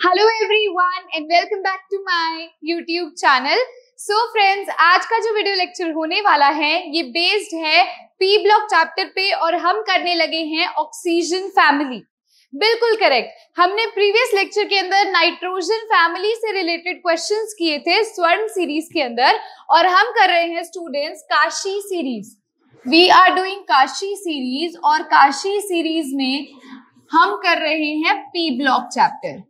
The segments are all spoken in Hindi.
Hello everyone and welcome back to my YouTube channel. So friends, आज का जो वीडियो लेक्चर होने वाला है ये बेस्ड है पी ब्लॉक चैप्टर पे और हम करने लगे हैं ऑक्सीजन फैमिली। बिल्कुल करेक्ट। हमने प्रीवियस लेक्चर के अंदर नाइट्रोजन फैमिली से रिलेटेड क्वेश्चंस किए थे स्वर्ण सीरीज के अंदर और हम कर रहे हैं students Kashi series. We are doing Kashi series और काशी सीरीज में हम कर रहे हैं पी ब्लॉक चैप्टर।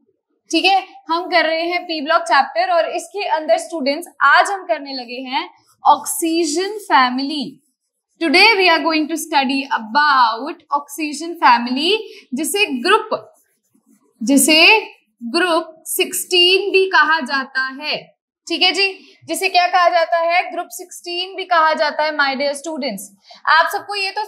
ठीक है, हम कर रहे हैं पी ब्लॉक चैप्टर और इसके अंदर स्टूडेंट्स आज हम करने लगे हैं oxygen family. Today we are going to study about oxygen family, जिसे ग्रुप 16 भी कहा जाता है। ठीक है जी, जिसे क्या कहा जाता है? ग्रुप 16 भी कहा जाता है। माय डियर स्टूडेंट्स, आप सबको ये तो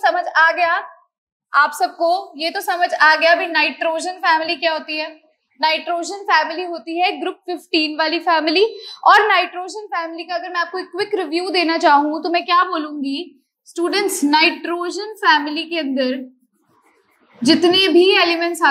समझ आ गया, भी नाइट्रोजन फैमिली क्या होती है? नाइट्रोजन फैमिली होती है ग्रुप 15 वाली फैमिली। और नाइट्रोजन फैमिली का अगर मैं आपको एक क्विक रिव्यू देना चाहूं तो मैं क्या बोलूंगी स्टूडेंट्स, नाइट्रोजन फैमिली के अंदर जितने भी एलिमेंट्स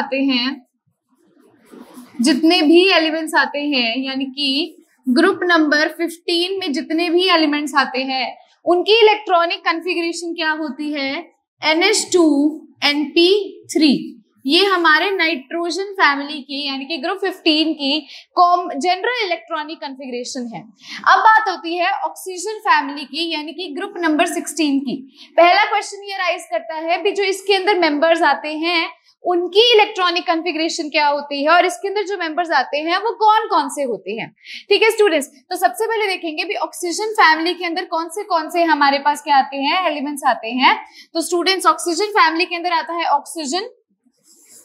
आते हैं यानी कि ग्रुप नंबर 15 में जितने भी एलिमेंट्स आते हैं उनकी इलेक्ट्रॉनिक कॉन्फ़िगरेशन क्या होती है? NH2NP3। ये हमारे नाइट्रोजन फैमिली की यानी कि ग्रुप 15 की जनरल इलेक्ट्रॉनिक कॉन्फ़िगरेशन है। अब बात होती है ऑक्सीजन फैमिली की यानी कि ग्रुप नंबर 16 की। पहला क्वेश्चन ये राइज करता है भी जो इसके अंदर मेंबर्स आते हैं उनकी इलेक्ट्रॉनिक कॉन्फ़िगरेशन क्या होती है और इसके अंदर जो मेंबर्स आते हैं वो कौन कौन से होते हैं। ठीक है स्टूडेंट्स, तो सबसे पहले देखेंगे भी ऑक्सीजन फैमिली के अंदर कौन से हमारे पास क्या आते हैं, एलिमेंट्स आते हैं। तो स्टूडेंट्स, ऑक्सीजन फैमिली के अंदर आता है ऑक्सीजन,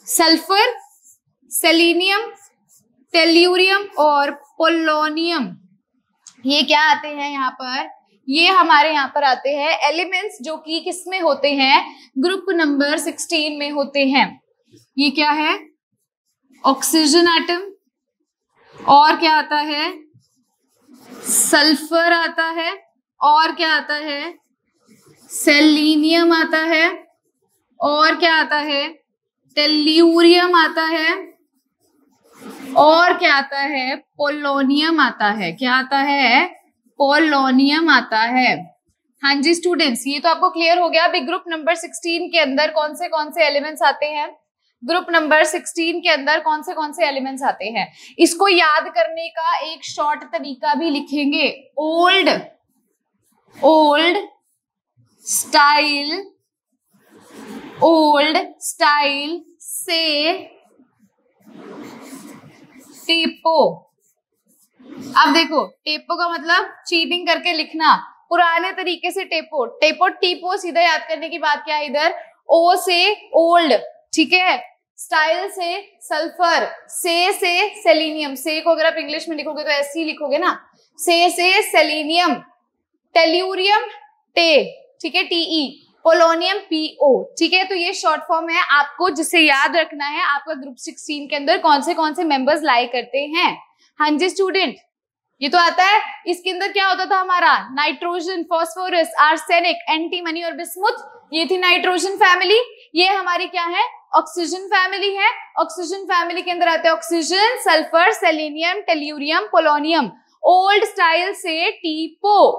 सल्फर, सेलेनियम, टेल्यूरियम और पोलोनियम। ये क्या आते हैं यहाँ पर? ये हमारे यहाँ पर आते हैं एलिमेंट्स जो कि किसमें होते हैं? ग्रुप नंबर 16 में होते हैं। ये क्या है? Oxygen atom. और क्या आता है? सल्फर आता है। और क्या आता है? सेलेनियम आता है। और क्या आता है? टेल्यूरियम आता है। और क्या आता है? पोलोनियम आता है। क्या आता है? पोलोनियम आता है। हाँ जी स्टूडेंट्स, ये तो आपको क्लियर हो गया। अभी ग्रुप नंबर 16 के अंदर कौन से एलिमेंट्स आते हैं? ग्रुप नंबर 16 के अंदर कौन से एलिमेंट्स आते हैं? इसको याद करने का एक शॉर्ट तरीका भी लिखेंगे। ओल्ड स्टाइल से टेपो। अब देखो, टेपो का मतलब चीटिंग करके लिखना, पुराने तरीके से टीपो सीधा याद करने की बात क्या है इधर? ओ से ओल्ड, ठीक है, स्टाइल से सल्फर, से सेलेनियम। से को अगर आप इंग्लिश में लिखोगे तो ऐसे ही लिखोगे ना, से सेलेनियम, टेल्यूरियम टे, ठीक है, टीई, पोलोनियम PO। ठीक है, तो ये शॉर्ट फॉर्म है आपको जिसे याद रखना है आपका ग्रुप 16 के अंदर कौन से मेंबर्स लाई करते हैं। हाँ जी स्टूडेंट, ये तो आता है। इसके अंदर क्या होता था हमारा? नाइट्रोजन, फॉस्फोरस, आर्सेनिक, एंटीमनी और बिस्मुथ। ये थी नाइट्रोजन फैमिली। ये हमारी क्या है? ऑक्सीजन फैमिली है। ऑक्सीजन फैमिली के अंदर आते हैं oxygen, sulphur, selenium, tellurium, polonium. Old style से टीपो,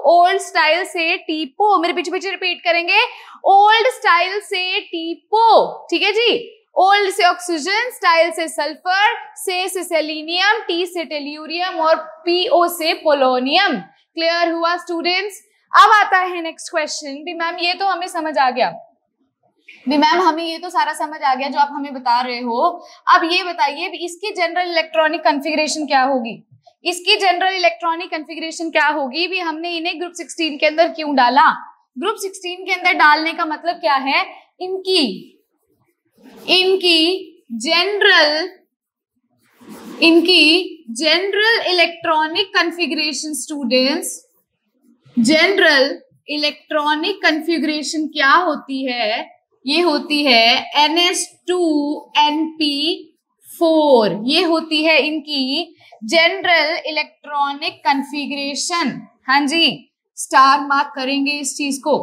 मेरे पीछे रिपीट करेंगे, ओल्ड स्टाइल से टीपो। ठीक है जी, ओल्ड से ऑक्सीजन, स्टाइल से सल्फर, से सेलेनियम, टी से टेल्यूरियम और PO से पोलोनियम। क्लियर हुआ स्टूडेंट्स? अब आता है नेक्स्ट क्वेश्चन। भी मैम ये तो हमें समझ आ गया, सारा समझ आ गया जो आप हमें बता रहे हो। अब ये बताइए इसकी जनरल इलेक्ट्रॉनिक कॉन्फ़िगरेशन क्या होगी? भी हमने इन्हें ग्रुप 16 के अंदर क्यों डाला? ग्रुप 16 के अंदर डालने का मतलब क्या है? इनकी general electronic configuration students, general electronic configuration क्या होती है? ये होती है NH2NP4। ये होती है इनकी जनरल इलेक्ट्रॉनिक कॉन्फ़िगरेशन। हाँ जी, स्टार मार्क करेंगे इस चीज को।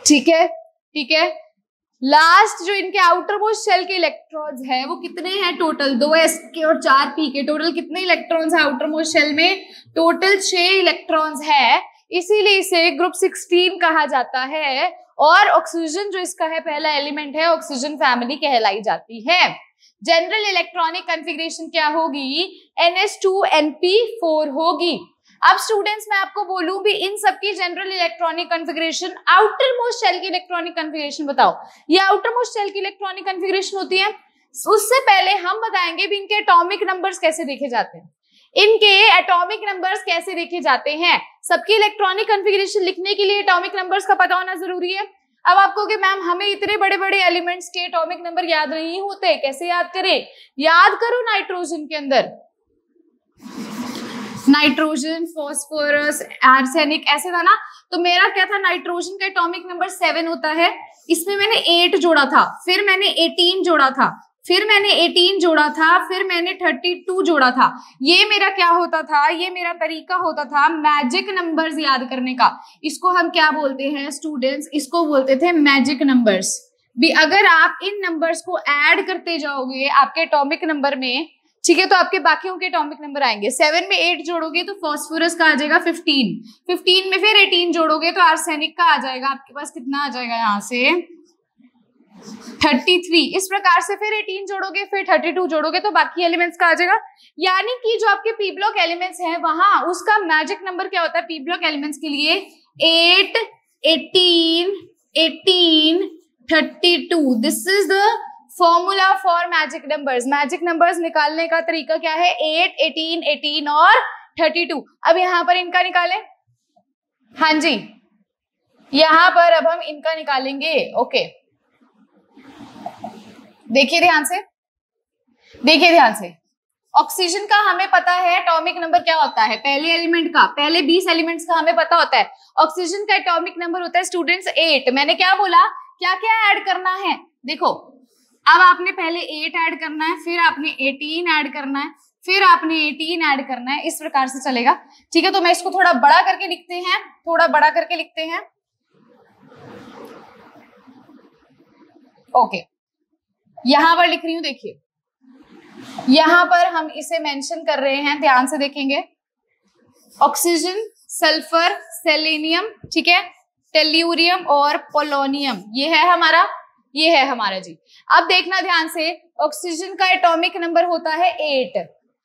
ठीक है, लास्ट जो इनके आउटर मोस्ट शेल के इलेक्ट्रॉन्स है वो कितने हैं टोटल, 2s के और 4p के, टोटल कितने इलेक्ट्रॉन्स है आउटर मोस्ट शेल में, टोटल 6 इलेक्ट्रॉन्स है, इसीलिए इसे ग्रुप 16 कहा जाता है। और ऑक्सीजन जो इसका है पहला एलिमेंट है, ऑक्सीजन फैमिली कहलाई जाती है। जनरल इलेक्ट्रॉनिक कॉन्फ़िगरेशन क्या होगी, NH2NP4 होगी। अब स्टूडेंट्स मैं आपको बोलूं भी इन सबकी general electronic configuration, outer most shell की इलेक्ट्रॉनिक कॉन्फ़िगरेशन बताओ, ये आउटर मोस्ट शेल की इलेक्ट्रॉनिक कॉन्फ़िगरेशन होती है। उससे पहले हम बताएंगे भी इनके एटॉमिक नंबर्स कैसे देखे जाते हैं, इनके एटॉमिक नंबर्स कैसे देखे जाते हैं। सबकी इलेक्ट्रॉनिक कॉन्फ़िगरेशन लिखने के लिए एटॉमिक नंबर्स का पता होना जरूरी है। अब आपको कि मैम हमें इतने बड़े बड़े एलिमेंट्स के एटॉमिक नंबर याद नहीं होते, कैसे याद करें, याद करो नाइट्रोजन के अंदर नाइट्रोजन, फास्फोरस, आर्सेनिक ऐसे था ना, तो मेरा क्या था, नाइट्रोजन का एटॉमिक नंबर 7 होता है, इसमें मैंने 8 जोड़ा था, फिर मैंने 18 जोड़ा था, फिर मैंने 18 जोड़ा था, फिर मैंने 32 जोड़ा था। ये मेरा क्या होता था, ये मेरा तरीका होता था मैजिक नंबर्स याद करने का। इसको हम क्या बोलते हैं स्टूडेंट्स, इसको बोलते थे मैजिक नंबर्स। भी अगर आप इन नंबर्स को ऐड करते जाओगे आपके एटॉमिक नंबर में, ठीक है, तो आपके बाकियों के एटॉमिक नंबर आएंगे। 7 में 8 जोड़ोगे तो फास्फोरस का आ जाएगा 15, 15 में फिर 18 जोड़ोगे तो आर्सेनिक का आ जाएगा, आपके पास कितना आ जाएगा यहाँ से 33। इस प्रकार से फिर 18 जोड़ोगे, फिर 32 जोड़ोगे तो बाकी एलिमेंट्स का आ जाएगा। यानी कि जो आपके पी ब्लॉक एलिमेंट्स हैं वहां उसका मैजिक नंबर क्या होता है पी ब्लॉक एलिमेंट्स के लिए, 8, 18, 18, 32। This is the formula for magic numbers. Magic numbers निकालने का तरीका क्या है, 8, 18, 18 और 32। अब यहां पर इनका निकालें, हाँ जी, यहां पर अब हम इनका निकालेंगे। ओके, देखिए ध्यान से, देखिए ध्यान से। ऑक्सीजन का हमें पता है एटॉमिक नंबर क्या होता है, पहले एलिमेंट का, पहले 20 एलिमेंट्स का हमें पता होता है। ऑक्सीजन का एटॉमिक नंबर होता है स्टूडेंट्स 8। मैंने क्या बोला, क्या क्या ऐड करना है, देखो अब आपने पहले 8 ऐड करना है, फिर आपने 18 ऐड करना है, फिर आपने 18 ऐड करना है, इस प्रकार से चलेगा। ठीक है, तो मैं इसको थोड़ा बड़ा करके लिखते हैं, थोड़ा बड़ा करके लिखते हैं। ओके, यहां पर लिख रही हूं, देखिए यहां पर हम इसे मेंशन कर रहे हैं, ध्यान से देखेंगे। ऑक्सीजन, सल्फर, सेलेनियम, ठीक है, टेल्यूरियम और पोलोनियम, ये है हमारा, ये है हमारा जी। अब देखना ध्यान से, ऑक्सीजन का एटॉमिक नंबर होता है 8,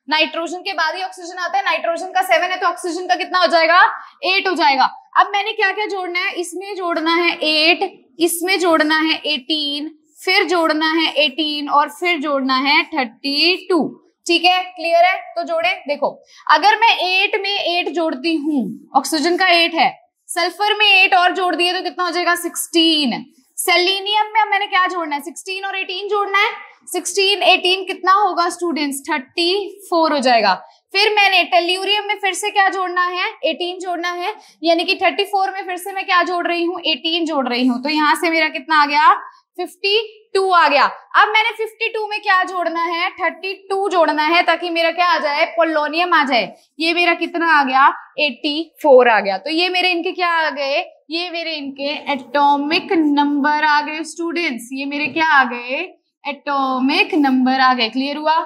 नाइट्रोजन के बाद ही ऑक्सीजन आता है, नाइट्रोजन का 7 है तो ऑक्सीजन का कितना हो जाएगा, 8 हो जाएगा। अब मैंने क्या क्या जोड़ना है, इसमें जोड़ना है 8, इसमें जोड़ना है 18, फिर जोड़ना है 18 और फिर जोड़ना है 32। ठीक है, क्लियर है, तो जोड़े। देखो अगर मैं 8 में 8 जोड़ती हूं, ऑक्सीजन का 8 है, सल्फर में 8 और जोड़ दिए तो कितना हो जाएगा 16। सेलेनियम में मैंने क्या जोड़ना है, 16 और 18 जोड़ना है, 16 18 कितना होगा स्टूडेंट्स, 34 हो जाएगा। फिर मैंने टेल्यूरियम में फिर से क्या जोड़ना है, 18 जोड़ना है, यानी कि 34 में फिर से मैं क्या जोड़ रही हूँ, 18 जोड़ रही हूँ, तो यहां से मेरा कितना आ गया, 52 आ गया। अब मैंने 52 में क्या जोड़ना है, 32 जोड़ना है, ताकि मेरा क्या आ जाए, पोलोनियम आ जाए। ये मेरा कितना आ गया, 84 आ गया। तो ये मेरे इनके क्या आ गए, ये मेरे इनके एटॉमिक नंबर आ गए स्टूडेंट्स, ये मेरे क्या आ गए, एटॉमिक नंबर आ गए। क्लियर हुआ,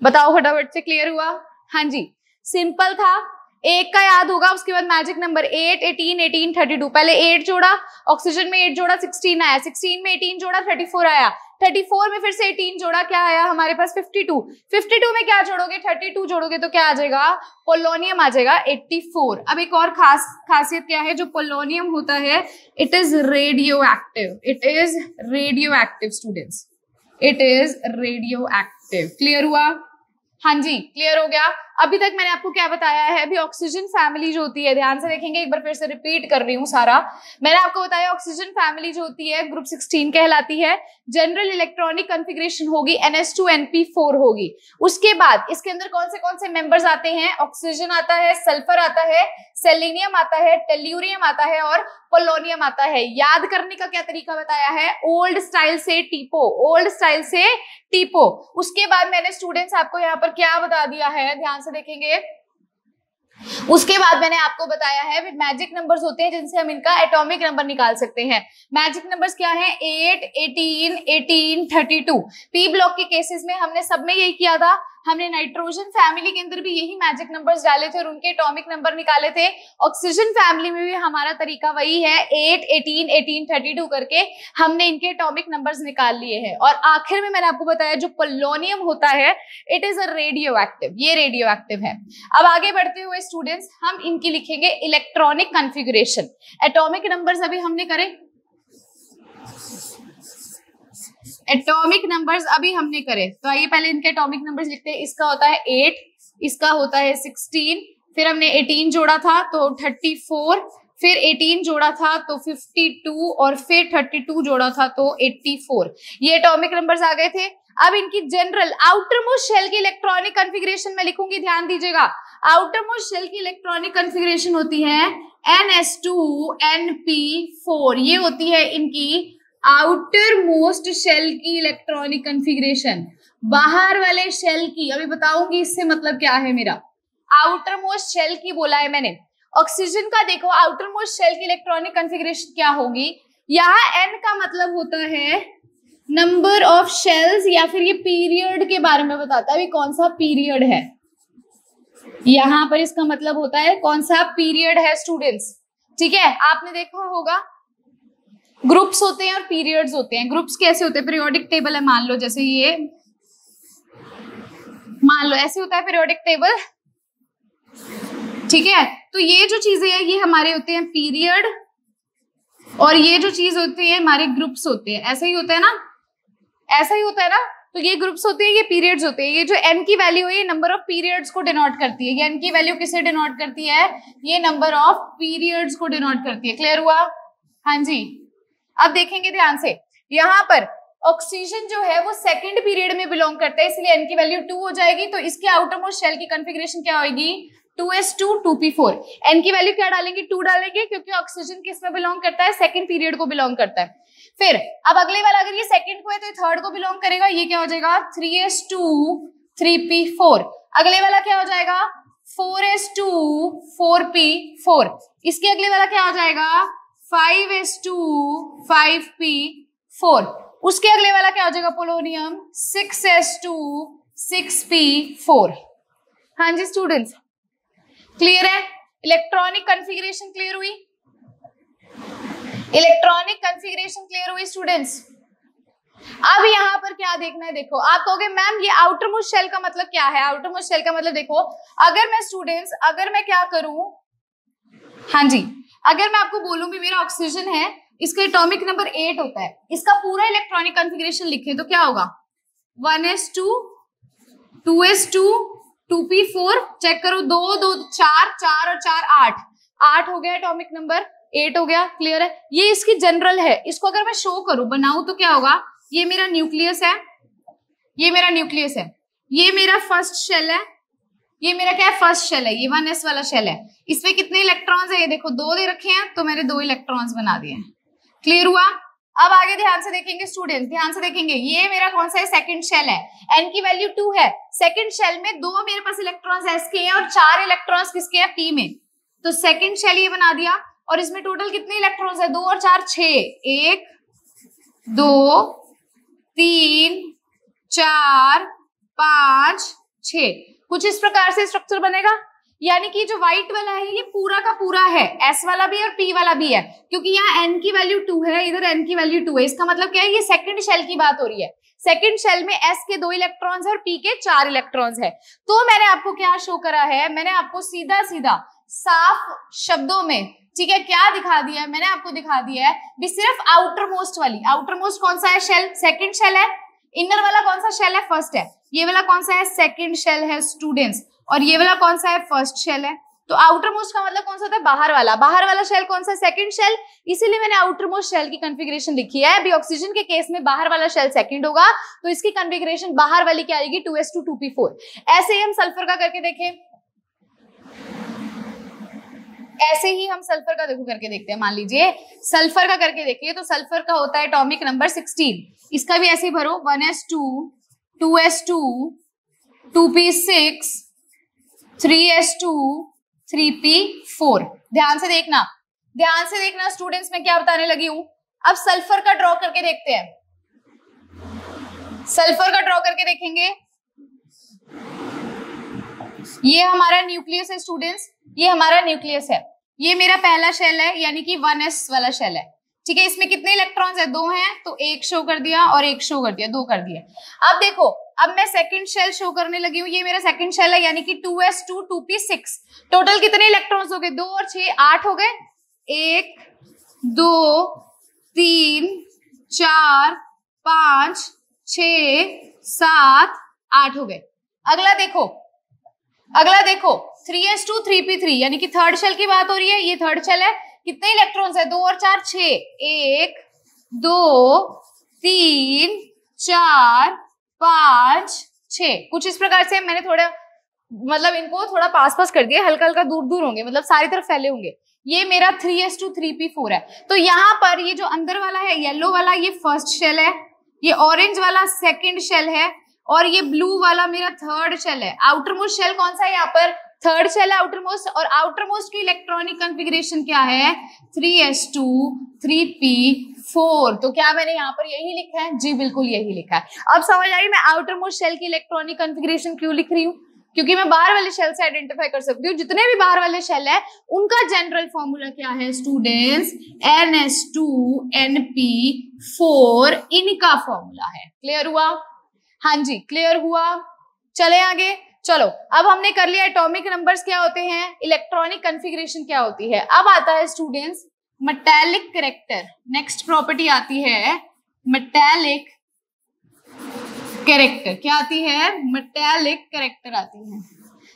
बताओ फटाफट से, क्लियर हुआ? हाँ जी, सिंपल था, एक का याद होगा, उसके बाद मैजिक नंबर 8, 18, 18, 32। पहले 8 जोड़ा, ऑक्सीजन में 8 जोड़ा 16 आया, 16 में 18 जोड़ा 34 आया, 34 में फिर से 18 जोड़ा, क्या आया हमारे पास 52। 52 में क्या जोड़ोगे, 32 जोड़ोगे तो क्या आ जाएगा, पोलोनियम आ जाएगा 84। अब एक और खासियत क्या है, जो पोलोनियम होता है, it is radio active, it is radio active students, it is radio active. Clear हुआ? हाँ जी, क्लियर हो गया। अभी तक मैंने आपको क्या बताया है, अभी ऑक्सीजन फैमिली जो होती है, ध्यान से देखेंगे, एक बार फिर से रिपीट कर रही हूँ सारा। मैंने आपको बताया ऑक्सीजन फैमिली जो होती है ग्रुप 16 कहलाती है। जनरल इलेक्ट्रॉनिक कॉन्फ़िगरेशन होगी NH2NP4 होगी। उसके बाद इसके अंदर कौन से मेंबर्स आते हैं, ऑक्सीजन आता है, सल्फर आता है, सेलेनियम आता है, टेल्यूरियम आता है और पोलोनियम आता है। याद करने का क्या तरीका बताया है, ओल्ड स्टाइल से टीपो, ओल्ड स्टाइल से टीपो। उसके बाद मैंने स्टूडेंट्स आपको यहाँ पर क्या बता दिया है, ध्यान से देखेंगे, उसके बाद मैंने आपको बताया है मैजिक नंबर्स होते हैं जिनसे हम इनका एटॉमिक नंबर निकाल सकते हैं। मैजिक नंबर्स क्या है? 8, 18, 18, 32। पी ब्लॉक के केसेस में हमने सब में यही किया था, हमने नाइट्रोजन फैमिली के अंदर भी यही मैजिक नंबर्स डाले थे और उनके एटॉमिक नंबर निकाले थे। ऑक्सीजन फैमिली में भी हमारा तरीका वही है, 8, 18, 18, 32 करके हमने इनके एटॉमिक नंबर्स निकाल लिए हैं। और आखिर में मैंने आपको बताया जो पोलोनियम होता है it is a radio active, ये रेडियो एक्टिव है। अब आगे बढ़ते हुए स्टूडेंट्स हम इनकी लिखेंगे इलेक्ट्रॉनिक कॉन्फ़िगरेशन। एटॉमिक नंबर्स अभी हमने करे, एटॉमिक नंबर्स अभी हमने करे, तो आइए पहले इनके एटॉमिक नंबर्स लिखते हैं। इसका होता है 8, इसका होता है 16, फिर हमने 18 जोड़ा था तो 34, फिर 18 जोड़ा था तो 52 और फिर 32 जोड़ा था तो 84। ये एटॉमिक नंबर्स आ गए थे। अब इनकी जनरल आउटर मोस्ट शेल की इलेक्ट्रॉनिक कॉन्फ़िगरेशन में लिखूंगी, ध्यान दीजिएगा। आउटर मोस्ट शेल की इलेक्ट्रॉनिक कॉन्फ़िगरेशन होती है NS2NP4, ये होती है इनकी आउटर मोस्ट शेल की इलेक्ट्रॉनिक कॉन्फ़िगरेशन। बाहर वाले शेल की अभी बताऊंगी इससे मतलब क्या है मेरा। आउटर मोस्ट शेल की बोला है मैंने। ऑक्सीजन का देखो आउटर मोस्ट शेल की इलेक्ट्रॉनिक कॉन्फ़िगरेशन क्या होगी, यहाँ N का मतलब होता है नंबर ऑफ शेल्स या फिर ये पीरियड के बारे में बताता है, अभी कौन सा पीरियड है। यहाँ पर इसका मतलब होता है कौन सा पीरियड है स्टूडेंट्स, ठीक है। आपने देखा होगा ग्रुप्स होते हैं और पीरियड्स होते हैं। ग्रुप्स कैसे होते हैं? पीरियोडिक टेबल है, मान लो जैसे ये, मान लो ऐसे होता है पीरियोडिक टेबल, ठीक है। तो ये जो चीजें हैं ये हमारे होते हैं पीरियड और ये जो चीज होती है हमारे ग्रुप्स होते हैं। ऐसा ही होता है ना, ऐसा ही होता है ना। तो ये ग्रुप्स होते हैं, ये पीरियड्स होते हैं। ये जो n की वैल्यू है ये नंबर ऑफ पीरियड्स को डिनोट करती है। ये n की वैल्यू किसे डिनोट करती है? ये नंबर ऑफ पीरियड्स को डिनोट करती है। क्लियर हुआ? हाँ जी। अब देखेंगे ध्यान से, यहाँ पर ऑक्सीजन जो है वो सेकंड पीरियड में बिलोंग करता है, इसलिए n की वैल्यू 2 हो जाएगी। तो इसके आउटर मोस्ट शेल की कॉन्फ़िगरेशन क्या होगी? 2s2 2p4। n की वैल्यू क्या डालेंगे? 2 डालेंगे, क्योंकि ऑक्सीजन किस में बिलोंग करता है? सेकंड पीरियड को बिलोंग करता है। फिर अब अगले वाला अगर ये सेकंड को है तो ये थर्ड को बिलोंग करेगा, ये क्या हो जाएगा? 3s2 3p4। अगले वाला क्या हो जाएगा? 4s2 4p4। इसके अगले वाला क्या हो जाएगा? 5s2 5p4। उसके अगले वाला क्या हो जाएगा? Polonium 6s2 6p4। हाँ जी स्टूडेंट्स, क्लियर है? इलेक्ट्रॉनिक कॉन्फ़िगरेशन क्लियर हुई? इलेक्ट्रॉनिक कॉन्फ़िगरेशन क्लियर हुई स्टूडेंट्स? अब यहाँ पर क्या देखना है, देखो आप कहोगे मैम ये आउटर मोस्ट शेल का मतलब क्या है? आउटर मोस्ट शेल का मतलब देखो, अगर मैं स्टूडेंट्स अगर मैं क्या करूं, हाँ जी, अगर मैं आपको बोलूं भी मेरा ऑक्सीजन है, इसका एटॉमिक नंबर 8 होता है, इसका पूरा इलेक्ट्रॉनिक कॉन्फ़िगरेशन लिखे तो क्या होगा? 1s2 2s2 2p4। चेक करो, 2 2 4 4 और 4 8 8 हो गया एटॉमिक नंबर, 8 हो गया। क्लियर है? ये इसकी जनरल है। इसको अगर मैं शो करूं बनाऊं तो क्या होगा? ये मेरा न्यूक्लियस है, ये मेरा न्यूक्लियस है, ये मेरा फर्स्ट शेल है, ये मेरा क्या है? फर्स्ट शेल है, ये 1s वाला शेल है। इसमें कितने इलेक्ट्रॉन्स है? ये देखो 2 दे रखे हैं तो मैंने 2 इलेक्ट्रॉन्स बना दिए। क्लियर हुआ? अब आगे ध्यान से देखेंगे स्टूडेंट, ध्यान से देखेंगे, ये मेरा कौन सा है? सेकंड शेल है, n की वैल्यू 2 है। सेकंड शेल में 2 मेरे पास इलेक्ट्रॉन्स s के हैं और 4 इलेक्ट्रॉन्स किसके हैं? p में। तो सेकंड शेल ये बना दिया और इसमें टोटल कितने इलेक्ट्रॉन्स है? 2 और 4 6, 1 2 3 4 5 6। कुछ इस प्रकार से स्ट्रक्चर बनेगा। यानी कि जो व्हाइट वाला है ये पूरा का पूरा है, S वाला भी और P वाला भी है, क्योंकि यहाँ N की वैल्यू 2 है, इधर N की वैल्यू 2 है। इसका मतलब क्या है? ये सेकंड शेल की बात हो रही है। सेकंड शेल में S के 2 इलेक्ट्रॉन्स है और P के 4 इलेक्ट्रॉन्स है। तो मैंने आपको क्या शो करा है? मैंने आपको सीधा सीधा साफ शब्दों में, ठीक है, क्या दिखा दिया है? मैंने आपको दिखा दिया है भी सिर्फ आउटर मोस्ट वाली। आउटर मोस्ट कौन सा है? शेल, सेकंड शेल है। इनर वाला कौन सा शेल है? फर्स्ट है। ये वाला कौन सा है? सेकंड शेल है स्टूडेंट्स। और ये वाला कौन सा है? फर्स्ट शेल है। तो आउटर मोस्ट का मतलब कौन सा होता है? बाहर वाला। बाहर वाला शेल कौन सा? Second shell. इसीलिए मैंने आउटर मोस्ट शेल की कॉन्फ़िगरेशन लिखी है। अभी ऑक्सीजन के केस में बाहर वाला शेल सेकंड होगा, तो इसकी कॉन्फ़िगरेशन बाहर वाली क्या आएगी? 2s2 2p4। ऐसे ही हम सल्फर का करके देखें, ऐसे ही हम सल्फर का देखो करके देखते हैं। मान लीजिए सल्फर का करके देखिए, तो सल्फर का होता है एटॉमिक नंबर 16। इसका भी ऐसे ही भरो, 1s2 2s2 2p6 3s2 3p4। ध्यान से देखना स्टूडेंट्स, मैं क्या बताने लगी हूं। अब सल्फर का ड्रॉ करके देखते हैं, सल्फर का ड्रॉ करके देखेंगे। ये हमारा न्यूक्लियस है स्टूडेंट्स, ये हमारा न्यूक्लियस है, ये मेरा पहला शेल है यानी कि 1s वाला शेल है, ठीक है। इसमें कितने इलेक्ट्रॉन्स है, 2 हैं, तो 1 शो कर दिया और 1 शो कर दिया, 2 कर दिया। अब देखो, अब मैं सेकंड शेल शो करने लगी हूँ, ये मेरा सेकंड शेल है यानी कि 2s2 2p6। टोटल कितने इलेक्ट्रॉन्स हो गए, 2 और 6 8 हो गए। 1 2 3 4 5 6 7 8 हो गए। अगला देखो 3s2 3p3 यानी कि थर्ड शेल की बात हो रही है, ये थर्ड शेल है। कितने इलेक्ट्रॉन्स है, 2 और 4 6। 1 2 3 4 5 6। कुछ इस प्रकार से मैंने थोड़ा मतलब इनको थोड़ा पास कर दिया, हल्का हल्का दूर होंगे, मतलब सारी तरफ फैले होंगे। ये मेरा 3s2 3p4 है। तो यहाँ पर ये जो अंदर वाला है येलो वाला, ये फर्स्ट शेल है, ये ऑरेंज वाला सेकंड शेल है, और ये ब्लू वाला मेरा थर्ड शेल है। आउटर मोस्ट शेल कौन सा है, यहाँ पर थर्ड शेल है आउटर मोस्ट, और आउटर मोस्ट की इलेक्ट्रॉनिक कॉन्फ़िगरेशन क्या है, 3s2 3p4। तो क्या मैंने यहाँ पर यही लिखा है, जी बिल्कुल यही लिखा है। अब समझ आई मैं आउटर मोस्ट शेल की इलेक्ट्रॉनिक कॉन्फ़िगरेशन क्यों लिख रही हूँ, क्योंकि मैं बाहर वाले शेल से आइडेंटिफाई कर सकती हूँ। जितने भी बाहर वाले शेल है उनका जनरल फॉर्मूला क्या है स्टूडेंट्स, ns2np4 इनका फॉर्मूला है। क्लियर हुआ, हाँ जी क्लियर हुआ। चले आगे, चलो अब हमने कर लिया एटॉमिक नंबर्स क्या होते हैं, इलेक्ट्रॉनिक कॉन्फ़िगरेशन क्या होती है। अब आता है students metallic character. Next property आती है मेटालिक कैरेक्टर। क्या आती है, मेटालिक कैरेक्टर आती है।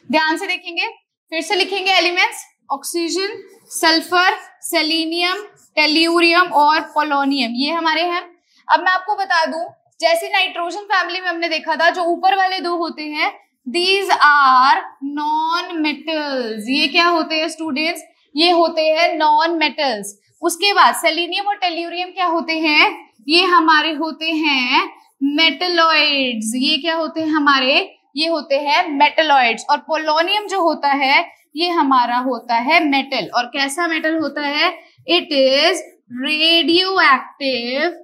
ध्यान से देखेंगे, फिर से लिखेंगे elements, oxygen, sulphur, selenium, tellurium और पोलोनियम, ये हमारे हैं। अब मैं आपको बता दूं, जैसे नाइट्रोजन फैमिली में हमने देखा था, जो ऊपर वाले 2 होते हैं दीज आर नॉन मेटल्स। ये क्या होते हैं स्टूडेंट्स, ये होते हैं नॉन मेटल्स। उसके बाद सेलेनियम और टेल्यूरियम क्या होते हैं, ये हमारे होते हैं मेटलॉइड्स। ये क्या होते हैं हमारे, ये होते हैं मेटलॉइड्स। और पोलोनियम जो होता है ये हमारा होता है मेटल। और कैसा मेटल होता है, इट इज रेडियोएक्टिव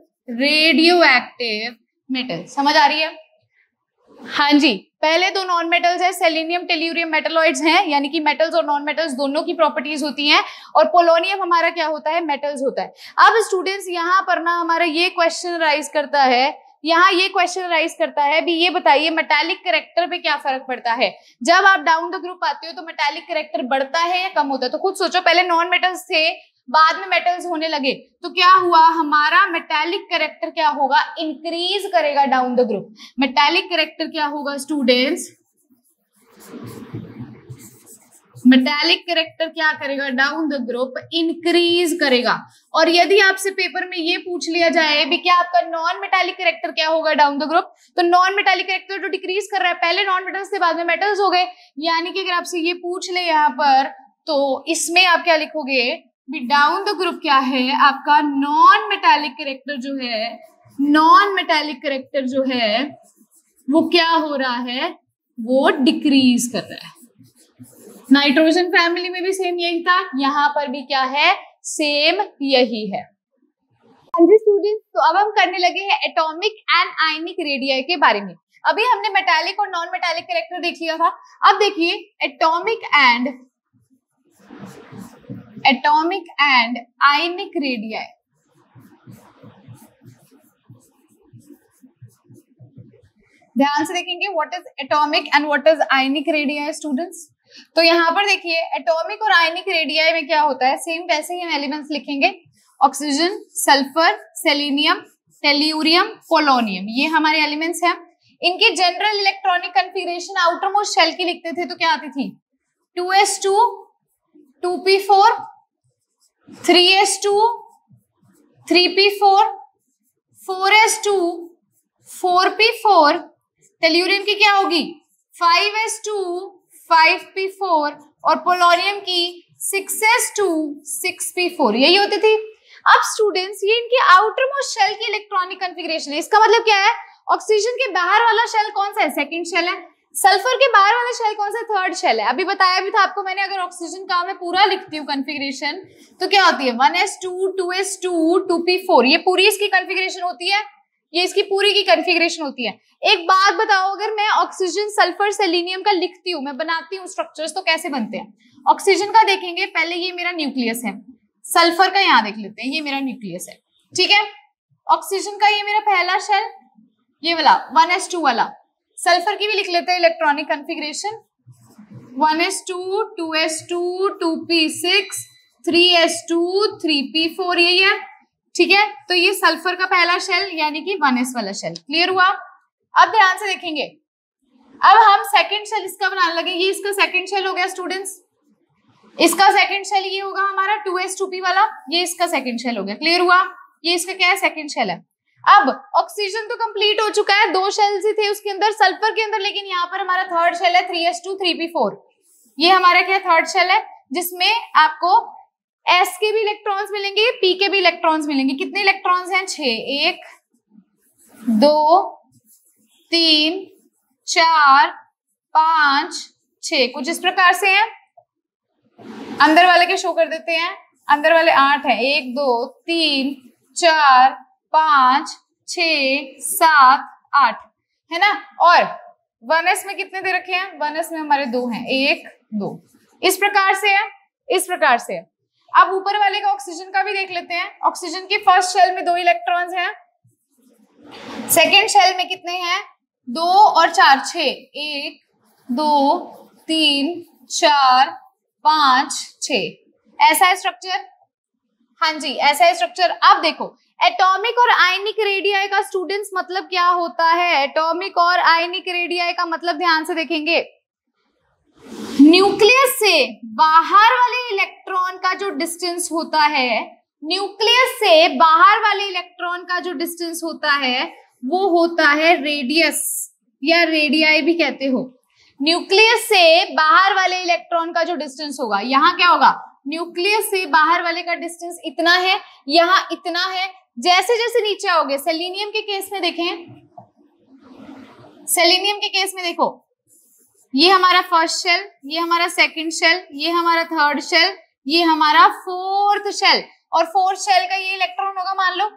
मेटल। समझ आ रही है, हाँ जी। पहले 2 नॉन मेटल्स है, सेलेनियम टेल्यूरियम मेटलॉइड्स हैं, यानी कि मेटल्स और नॉन मेटल्स दोनों की प्रॉपर्टीज होती हैं। और पोलोनियम हमारा क्या होता है, मेटल्स होता है। अब स्टूडेंट्स यहाँ पर ना हमारा ये क्वेश्चन राइज करता है, भी ये बताइए मेटालिक कैरेक्टर पे क्या फर्क पड़ता है। जब आप डाउन द ग्रुप आते हो तो मेटालिक कैरेक्टर बढ़ता है या कम होता है, तो खुद सोचो। पहले नॉन मेटल्स थे, बाद में मेटल्स होने लगे, तो क्या हुआ, हमारा मेटालिक कैरेक्टर क्या होगा, इंक्रीज करेगा down the group. Metallic character क्या होगा स्टूडेंट्स, मेटालिक कैरेक्टर क्या करेगा, डाउन द ग्रुप इंक्रीज करेगा। और यदि आपसे पेपर में ये पूछ लिया जाए भी क्या आपका नॉन मेटालिक कैरेक्टर क्या होगा डाउन द ग्रुप, तो नॉन मेटालिक कैरेक्टर जो डिक्रीज कर रहा है, पहले नॉन मेटल्स थे बाद में मेटल्स हो गए। यानी कि अगर आपसे ये पूछ ले यहाँ पर, तो इसमें आप क्या लिखोगे भी, डाउन द ग्रुप क्या है आपका नॉन मेटालिक कैरेक्टर जो है वो क्या हो रहा है, वो डिक्रीज कर रहा है। नाइट्रोजन फैमिली में भी सेम यही था, यहाँ पर भी क्या है, सेम यही है। हाँ जी स्टूडेंट्स, तो अब हम करने लगे हैं एटॉमिक एंड आयनिक रेडियाई के बारे में। अभी हमने मेटालिक और नॉन मेटालिक कैरेक्टर देख लिया था। अब देखिए एटॉमिक एंड आयनिक रेडियाई। ध्यान से देखेंगे what is atomic and what is ionic radii students. तो यहाँ पर देखिए एटॉमिक और आयनिक रेडियाई में क्या होता है, सेम वैसे ही हम एलिमेंट्स लिखेंगे, oxygen, sulphur, selenium, tellurium, polonium, ये हमारे एलिमेंट्स हैं। इनकी general electronic configuration outer most shell की लिखते थे, तो क्या आती थी, 2s2 2p4 3s2 3p4 4s2 4p4, tellurium की क्या होगी 5s2 5p4 और पोलोनियम की 6s2 6p4, यही होती थी। अब स्टूडेंट्स ये इनकी आउटर मोस्ट शेल की इलेक्ट्रॉनिक कॉन्फ़िगरेशन है। इसका मतलब क्या है, ऑक्सीजन के बाहर वाला शेल कौन सा है, सेकंड शेल है। सल्फर के बाहर वाला शेल कौन सा? थर्ड शेल है। अभी बताया भी था आपको मैंने, अगर ऑक्सीजन का मैं पूरा लिखती हूँ कॉन्फ़िगरेशन तो क्या होती है 1s2 2s2 2p4, ये पूरी इसकी कॉन्फ़िगरेशन होती है, ये इसकी पूरी की कॉन्फ़िगरेशन होती है। एक बात बताओ, अगर मैं ऑक्सीजन सल्फर सेलेनियम का लिखती हूँ, मैं बनाती हूँ स्ट्रक्चर्स, तो कैसे बनते हैं? ऑक्सीजन का देखेंगे पहले, ये मेरा न्यूक्लियस है, सल्फर का यहाँ देख लेते हैं, ये मेरा न्यूक्लियस है, ठीक है। ऑक्सीजन का ये मेरा पहला शेल, ये वाला 1s2 वाला। सल्फर की भी लिख लेते हैं electronic configuration, 1s2 2s2 2p6 3s2 3p4, यही है, ठीक है। तो ये सल्फर का पहला शेल यानी कि 1s वाला शेल। क्लियर हुआ? अब ध्यान से देखेंगे, अब हम सेकंड शेल इसका बनाने लगे। ये इसका सेकंड शेल हो गया स्टूडेंट्स, इसका सेकंड शेल ये होगा हमारा 2s2p वाला, ये इसका सेकंड शेल हो गया। क्लियर हुआ? ये इसका क्या है? सेकंड शेल है। अब ऑक्सीजन तो कंप्लीट हो चुका है, 2 शेल्स ही थे उसके अंदर, सल्फर के अंदर, लेकिन यहाँ पर हमारा थर्ड शेल है 3s2 3p4। ये हमारा क्या थर्ड शेल है, जिसमें आपको s के भी इलेक्ट्रॉन्स मिलेंगे, p के भी इलेक्ट्रॉन्स मिलेंगे। कितने इलेक्ट्रॉन्स हैं? 6, 1 2 3 4 5 6, कुछ इस प्रकार से हैं। अंदर वाले के शो कर देते हैं, अंदर वाले 8 हैं, 1 2 3 4 5 6 7 8 है ना। और 1s में कितने दे रखे हैं? 1s में हमारे 2 हैं, 1 2, इस प्रकार से है, इस प्रकार से है। अब ऊपर वाले का ऑक्सीजन का भी देख लेते हैं। ऑक्सीजन की फर्स्ट शेल में 2 इलेक्ट्रॉन्स हैं, सेकेंड शेल में कितने हैं? 2 और 4 6, 1 2 3 4 5 6, ऐसा है स्ट्रक्चर। हाँ जी, ऐसा है स्ट्रक्चर। अब देखो एटॉमिक और आयनिक रेडियाई का स्टूडेंट्स मतलब क्या होता है? एटॉमिक और आयनिक रेडियाई का मतलब ध्यान से देखेंगे, न्यूक्लियस से बाहर वाले इलेक्ट्रॉन का जो डिस्टेंस होता है, न्यूक्लियस से बाहर वाले इलेक्ट्रॉन का जो डिस्टेंस होता है वो होता है रेडियस, या रेडियाई भी कहते हो। न्यूक्लियस से बाहर वाले इलेक्ट्रॉन का जो डिस्टेंस होगा, यहाँ क्या होगा? न्यूक्लियस से बाहर वाले का डिस्टेंस इतना है, यहाँ इतना है। जैसे जैसे नीचे आओगे, सेलेनियम के केस में देखें, सेलेनियम के केस में देखो, ये हमारा फर्स्ट शेल, ये हमारा सेकंड शेल, ये हमारा थर्ड शेल, ये हमारा फोर्थ शेल, और फोर्थ शेल का ये इलेक्ट्रॉन होगा मान लो।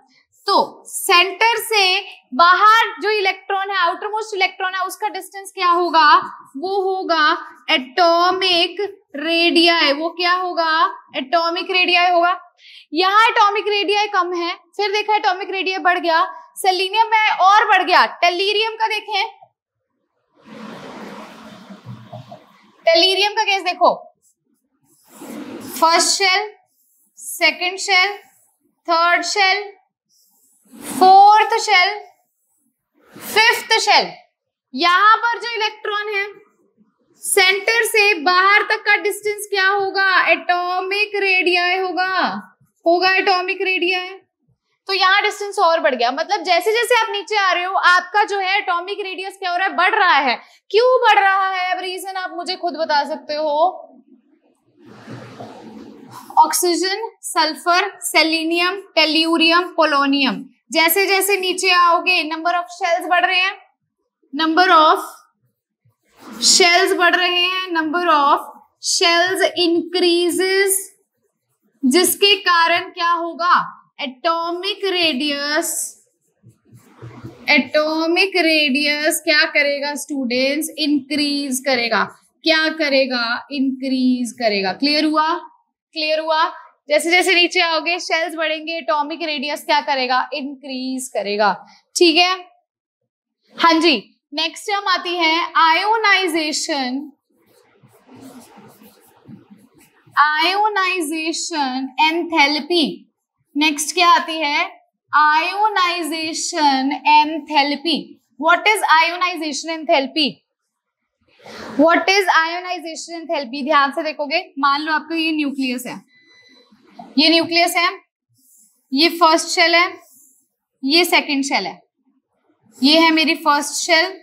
तो सेंटर से बाहर जो इलेक्ट्रॉन है, आउटर मोस्ट इलेक्ट्रॉन है, उसका डिस्टेंस क्या होगा? वो होगा एटॉमिक रेडियाई। वो क्या होगा? एटॉमिक रेडियाई होगा। यहाँ एटॉमिक रेडियाई कम है, फिर देखा एटॉमिक रेडियाई बढ़ गया, सेलेनियम में और बढ़ गया। टेलीरियम का देखें, टेलीरियम का केस देखो, first shell, second shell, third shell, fourth shell, fifth shell. यहां पर जो इलेक्ट्रॉन है, सेंटर से बाहर तक का डिस्टेंस क्या होगा? एटॉमिक रेडियाई होगा एटॉमिक रेडियाई। तो यहाँ डिस्टेंस और बढ़ गया, मतलब जैसे जैसे आप नीचे आ रहे हो आपका जो है एटॉमिक रेडियस क्या हो रहा है? बढ़ रहा है। क्यों बढ़ रहा है? अब रीजन आप मुझे खुद बता सकते हो। Oxygen, sulphur, selenium, tellurium, polonium, जैसे जैसे नीचे आओगे नंबर ऑफ शेल्स बढ़ रहे हैं, नंबर ऑफ शेल्स बढ़ रहे हैं, नंबर ऑफ शेल्स इंक्रीजेस, जिसके कारण क्या होगा? एटॉमिक रेडियस क्या करेगा स्टूडेंट्स? इंक्रीज करेगा। क्या करेगा? इंक्रीज करेगा। क्लियर हुआ? क्लियर हुआ? जैसे जैसे नीचे आओगे शेल्स बढ़ेंगे, एटॉमिक रेडियस क्या करेगा? इंक्रीज करेगा। ठीक है, हाँ जी। नेक्स्ट हम आती है आयोनाइजेशन, आयोनाइजेशन एंथैल्पी। नेक्स्ट क्या आती है? Ionisation enthalpy. What is ionisation enthalpy? What is ionisation enthalpy? ध्यान से देखोगे, मान लो आपको ये न्यूक्लियस है, ये न्यूक्लियस है, ये फर्स्ट शेल है, ये सेकंड शेल है, ये है मेरी फर्स्ट शेल,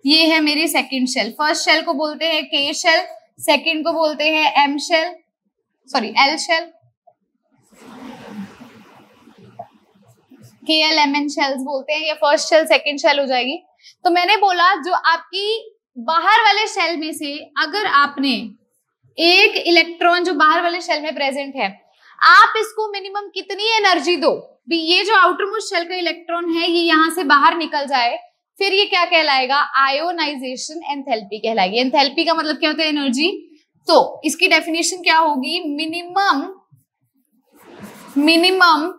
ये है मेरी सेकंड शेल। फर्स्ट शेल को बोलते हैं के शेल, सेकंड को बोलते हैं M shell, sorry L shell, KLMN shells बोलते हैं, या फर्स्ट शेल सेकंड शेल हो जाएगी। तो मैंने बोला जो आपकी बाहर वाले शेल में से अगर आपने एक इलेक्ट्रॉन जो बाहर वाले शेल में प्रेजेंट है, आप इसको मिनिमम कितनी एनर्जी दो भी, ये जो आउटर मोस्ट शेल का इलेक्ट्रॉन है ये यहां से बाहर निकल जाए, फिर ये क्या कहलाएगा, आयोनाइजेशन एंथैल्पी कहलाएगी। एंथैल्पी का मतलब क्या होता है, एनर्जी। तो इसकी डेफिनेशन क्या होगी, minimum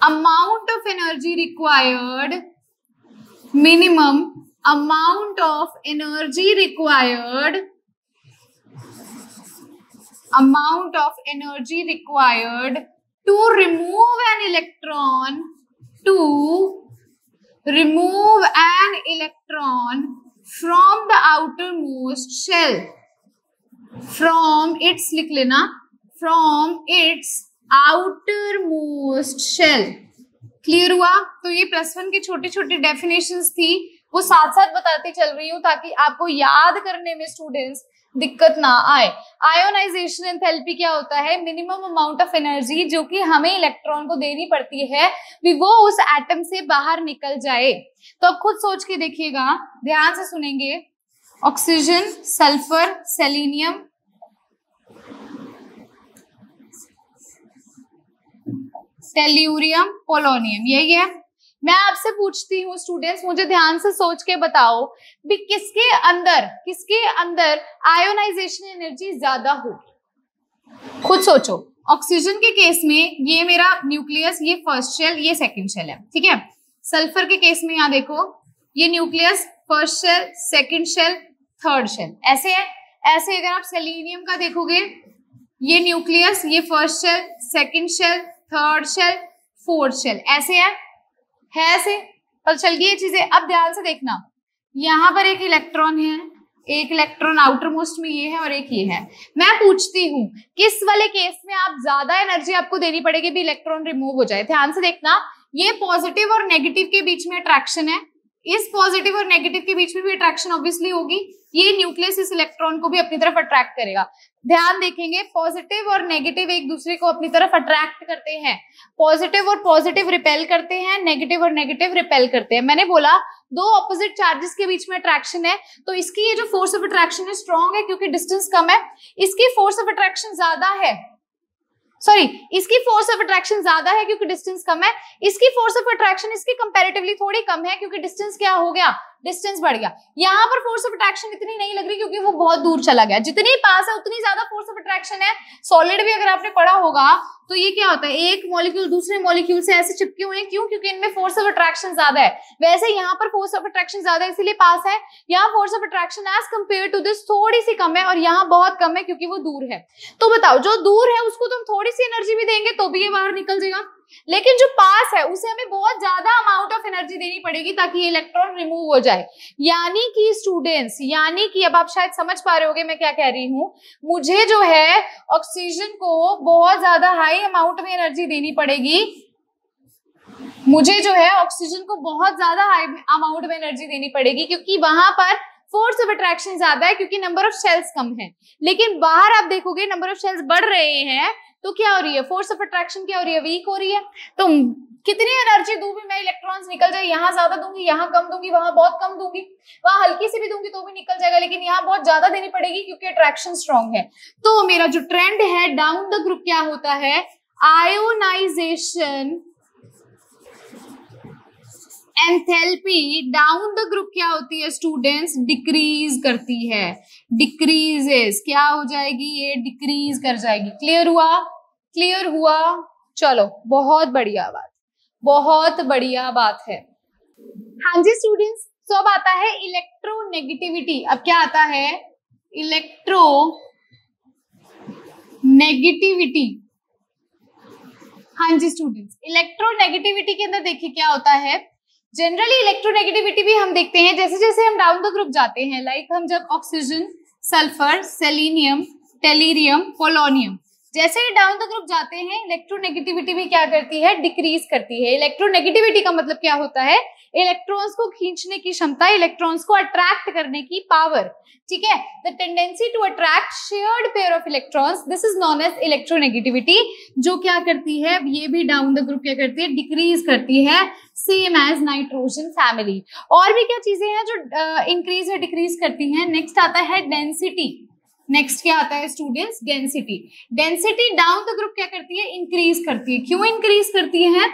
amount of energy required, minimum amount of energy required to remove an electron, from the outermost shell, from its, लिख लेना, from its outermost shell. Clear हुआ। तो ये +1 की छोटी छोटी डेफिनेशंस थी, वो साथ साथ बताती चल रही हूँ ताकि आपको याद करने में स्टूडेंट्स दिक्कत ना आए। आयोनाइजेशन एंथैल्पी क्या होता है, मिनिमम अमाउंट ऑफ एनर्जी जो कि हमें इलेक्ट्रॉन को देनी पड़ती है भी वो उस एटम से बाहर निकल जाए। तो अब खुद सोच के देखिएगा, ध्यान से सुनेंगे। Oxygen, sulphur, selenium, tellurium, polonium, यही है। मैं आपसे पूछती हूँ स्टूडेंट्स, मुझे ध्यान से सोच के बताओ भी किसके अंदर आयोनाइजेशन एनर्जी ज्यादा होगी, खुद सोचो। ऑक्सीजन के केस में ये मेरा न्यूक्लियस, ये फर्स्ट शेल, ये सेकंड शेल है, ठीक है। सल्फर के केस में यहाँ देखो, ये nucleus, first shell, second shell, third shell, ऐसे है। ऐसे अगर आप सेलेनियम का देखोगे, ये न्यूक्लियस, ये first shell, second shell, third shell, fourth shell, ऐसे है ऐसे। पर चल गई ये चीजें। अब ध्यान से देखना, यहाँ पर एक इलेक्ट्रॉन है, एक इलेक्ट्रॉन आउटर मोस्ट में ये है और एक ये है। मैं पूछती हूँ किस वाले केस में आप ज्यादा एनर्जी आपको देनी पड़ेगी भी इलेक्ट्रॉन रिमूव हो जाए। ध्यान से देखना, ये पॉजिटिव और नेगेटिव के बीच में अट्रैक्शन है, इस पॉजिटिव और नेगेटिव के बीच में भी अट्रैक्शन ऑब्वियसली होगी। ये न्यूक्लियस इस इलेक्ट्रॉन को भी अपनी तरफ अट्रैक्ट करेगा। ध्यान देखेंगे, पॉजिटिव और नेगेटिव एक दूसरे को अपनी तरफ अट्रैक्ट करते हैं, पॉजिटिव और पॉजिटिव रिपेल करते हैं, नेगेटिव और नेगेटिव रिपेल करते हैं। मैंने बोला दो ऑपोजिट चार्जेस के बीच में अट्रैक्शन है, तो इसकी ये जो फोर्स ऑफ अट्रैक्शन है स्ट्रॉन्ग है क्योंकि डिस्टेंस कम है। इसकी फोर्स ऑफ अट्रैक्शन ज्यादा है, इसकी फोर्स ऑफ अट्रैक्शन ज्यादा है क्योंकि डिस्टेंस कम है। इसकी फोर्स ऑफ अट्रैक्शन इसकी कंपैरेटिवली थोड़ी कम है क्योंकि डिस्टेंस क्या हो गया, डिस्टेंस बढ़ गया। यहाँ पर फोर्स ऑफ अट्रैक्शन इतनी नहीं लग रही क्योंकि वो बहुत दूर चला गया। जितनी पास है उतनी ज्यादा फोर्स ऑफ अट्रैक्शन है। सॉलिड भी अगर आपने पढ़ा होगा तो ये क्या होता है, एक मॉलिक्यूल दूसरे मॉलिक्यूल से ऐसे चिपके हुए हैं, क्यों, क्योंकि इनमें फोर्स ऑफ अट्रैक्शन ज्यादा है। वैसे यहाँ पर फोर्स ऑफ अट्रैक्शन ज्यादा है इसीलिए पास है। यहाँ force of attraction as compared to this थोड़ी सी कम है और यहाँ बहुत कम है क्योंकि वो दूर है। तो बताओ, जो दूर है उसको तुम थोड़ी सी एनर्जी भी देंगे तो भी ये बाहर निकल जाएगा, लेकिन जो पास है उसे हमें बहुत ज्यादा अमाउंट ऑफ एनर्जी देनी पड़ेगी ताकि ये इलेक्ट्रॉन रिमूव हो जाए। यानी कि स्टूडेंट्स, यानी कि अब आप शायद समझ पा रहे होगे मैं क्या कह रही हूँ, मुझे जो है ऑक्सीजन को बहुत ज्यादा हाई अमाउंट में एनर्जी देनी पड़ेगी, मुझे जो है ऑक्सीजन को बहुत ज्यादा हाई अमाउंट में एनर्जी देनी पड़ेगी क्योंकि वहां पर फोर्स ऑफ अट्रैक्शन ज्यादा है क्योंकि नंबर ऑफ शेल्स कम है। लेकिन बाहर आप देखोगे नंबर ऑफ शेल्स बढ़ रहे हैं तो क्या हो रही है, फोर्स ऑफ अट्रैक्शन क्या हो रही है, वीक हो रही है। तो कितनी एनर्जी दूं भी मैं, इलेक्ट्रॉन्स निकल जाए, यहाँ ज्यादा दूंगी, यहाँ कम दूंगी, वहां बहुत कम दूंगी, वहां हल्की सी भी दूंगी तो भी निकल जाएगा, लेकिन यहाँ बहुत ज्यादा देनी पड़ेगी क्योंकि अट्रैक्शन स्ट्रॉन्ग है। तो मेरा जो ट्रेंड है डाउन द ग्रुप क्या होता है, ionisation enthalpy down the group क्या होती है स्टूडेंट्स, डिक्रीज करती है, डिक्रीजेस, क्या हो जाएगी, ये डिक्रीज कर जाएगी। क्लियर हुआ, क्लियर हुआ, चलो बहुत बढ़िया बात, बहुत बढ़िया बात है। हाँ जी स्टूडेंट्स, तो अब आता है इलेक्ट्रोनेगेटिविटी। अब क्या आता है, इलेक्ट्रोनेगेटिविटी। हाँ जी स्टूडेंट्स, इलेक्ट्रोनेगेटिविटी के अंदर देखिए क्या होता है। जनरली इलेक्ट्रोनेगेटिविटी भी हम देखते हैं जैसे जैसे हम डाउन द ग्रुप जाते हैं, लाइक हम जब oxygen, sulphur, selenium, tellurium, polonium, जैसे ही डाउन द ग्रुप जाते हैं इलेक्ट्रोनेगेटिविटी भी क्या करती है, डिक्रीज करती है। इलेक्ट्रोनेगेटिविटी का मतलब क्या होता है, इलेक्ट्रॉन्स को खींचने की क्षमता, इलेक्ट्रॉन्स को अट्रैक्ट करने की पावर, ठीक है। The tendency to attract shared pair of electrons, this is known as electronegativity, जो क्या करती है, ये भी डाउन द ग्रुप क्या करती है, डिक्रीज करती है, सेम एज नाइट्रोजन फैमिली। और भी क्या चीजें हैं जो इंक्रीज या डिक्रीज करती हैं। नेक्स्ट आता है डेंसिटी। नेक्स्ट क्या आता है students, density. Density down the group क्या करती है, इंक्रीज करती है। क्यों इंक्रीज करती है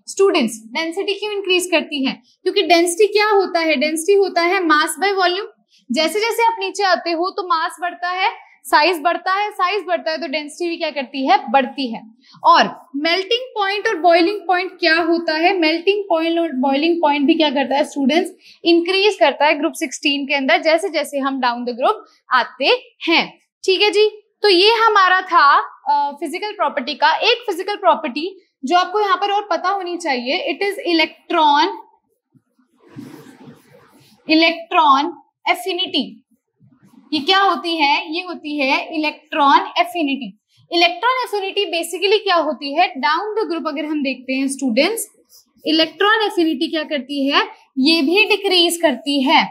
स्टूडेंट्स, डेंसिटी क्यों इंक्रीज करती है, क्योंकि डेंसिटी क्या होता है, डेंसिटी होता है मास बाय वॉल्यूम। जैसे जैसे आप नीचे आते हो तो मास बढ़ता है, साइज बढ़ता है, साइज बढ़ता है तो डेंसिटी भी क्या करती है, बढ़ती है। और मेल्टिंग पॉइंट और बॉइलिंग पॉइंट क्या होता है, मेल्टिंग पॉइंट और बॉइलिंग पॉइंट भी क्या करता है स्टूडेंट्स, इंक्रीज करता है ग्रुप 16 के अंदर जैसे जैसे हम डाउन द ग्रुप आते हैं, ठीक है जी। तो ये हमारा था फिजिकल प्रॉपर्टी का। एक फिजिकल प्रॉपर्टी जो आपको यहाँ पर और पता होनी चाहिए, इट इज इलेक्ट्रॉन एफिनिटी। ये क्या होती है, ये होती है electron affinity. Electron affinity basically क्या होती है, डाउन द ग्रुप अगर हम देखते हैं स्टूडेंट्स, इलेक्ट्रॉन एफिनिटी क्या करती है, ये भी डिक्रीज करती है,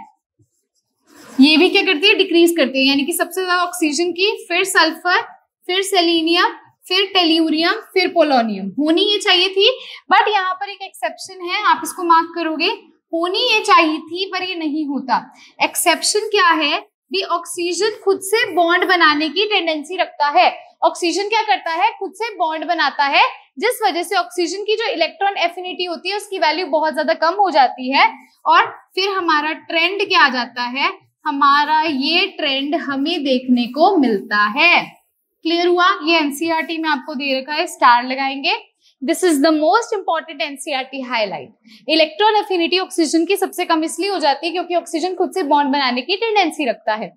ये भी क्या करती है, डिक्रीज करती है। यानी कि सबसे ज्यादा ऑक्सीजन की, फिर सल्फर, फिर सेलेनियम, फिर टेल्यूरियम, फिर पोलोनियम। होनी ये चाहिए थी, बट यहाँ पर एक एक्सेप्शन है, आप इसको मार्क करोगे। होनी ये चाहिए थी पर ये नहीं होता। एक्सेप्शन क्या है, भी ऑक्सीजन खुद से बॉन्ड बनाने की टेंडेंसी रखता है। ऑक्सीजन क्या करता है, खुद से बॉन्ड बनाता है, जिस वजह से ऑक्सीजन की जो इलेक्ट्रॉन एफिनिटी होती है उसकी वैल्यू बहुत ज्यादा कम हो जाती है। और फिर हमारा ट्रेंड क्या आ जाता है, हमारा ये ट्रेंड हमें देखने को मिलता है। क्लियर हुआ, ये एनसीईआरटी में आपको दे रखा है, स्टार लगाएंगे। This is the most important NCERT highlight. Electron affinity oxygen की सबसे कम इसलिए हो जाती है क्योंकि ऑक्सीजन खुद से बॉन्ड बनाने की टेंडेंसी रखता है,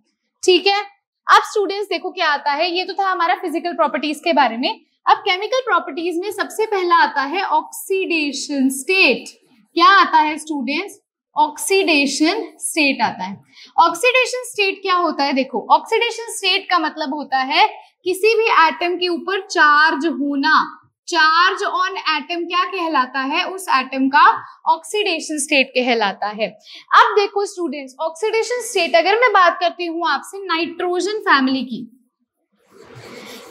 ठीक है। अब स्टूडेंट्स देखो क्या आता है, ये तो था हमारा फिजिकल प्रॉपर्टीज के बारे में। अब केमिकल प्रॉपर्टीज में सबसे पहला आता है ऑक्सीडेशन स्टेट। क्या आता है स्टूडेंट्स, ऑक्सीडेशन स्टेट आता है। ऑक्सीडेशन स्टेट क्या होता है, देखो ऑक्सीडेशन स्टेट का मतलब होता है किसी भी एटम के ऊपर चार्ज होना। चार्ज ऑन एटम क्या कहलाता है, उस एटम का ऑक्सीडेशन स्टेट कहलाता है। अब देखो स्टूडेंट्स, ऑक्सीडेशन स्टेट अगर मैं बात करती हूं आपसे नाइट्रोजन फैमिली की,